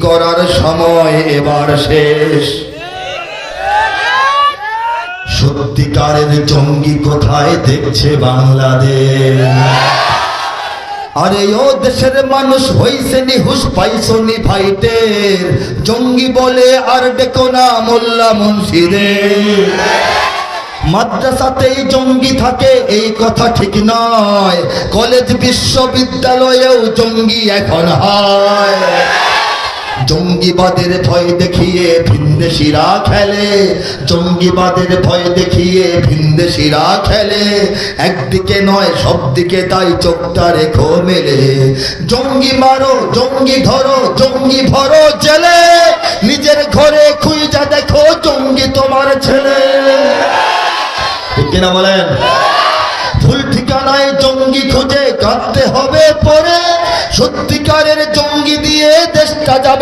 করার সময় এবার শেষ। সত্যিকারের জঙ্গি কোথায় দেখছে বাংলাদেশ? আরে ও দেশের মানুষ হইছে নিহুশ পাইছনি ভাইটের, জঙ্গি বলে আর ডেকো না মোল্লা মুন্সিদের। মাদ্রাসাতেই জঙ্গি থাকে এই কথা ঠিক নয়, কলেজ বিশ্ববিদ্যালয়েও জঙ্গি এখন হয়। জঙ্গিবাদের ভয় দেখিয়ে ভিনদেশীরা খেলে, জঙ্গিবাদের ভয় দেখিয়ে ভিনদেশীরা খেলে। একদিকে নয় সব দিকে তাই চোখটা রেখো মেলে। জঙ্গি মারো জঙ্গি ধরো জঙ্গি ভরো জেলে, নিজের ঘরে খুঁজা দেখো জঙ্গি তোমার ছেলে। ঠিক কিনা বলেন? ভুল ঠিকানায় জঙ্গি খুঁজে কাঁদতে হবে পরে, সত্যিকারের জঙ্গি দিয়ে দেশটা যাবে।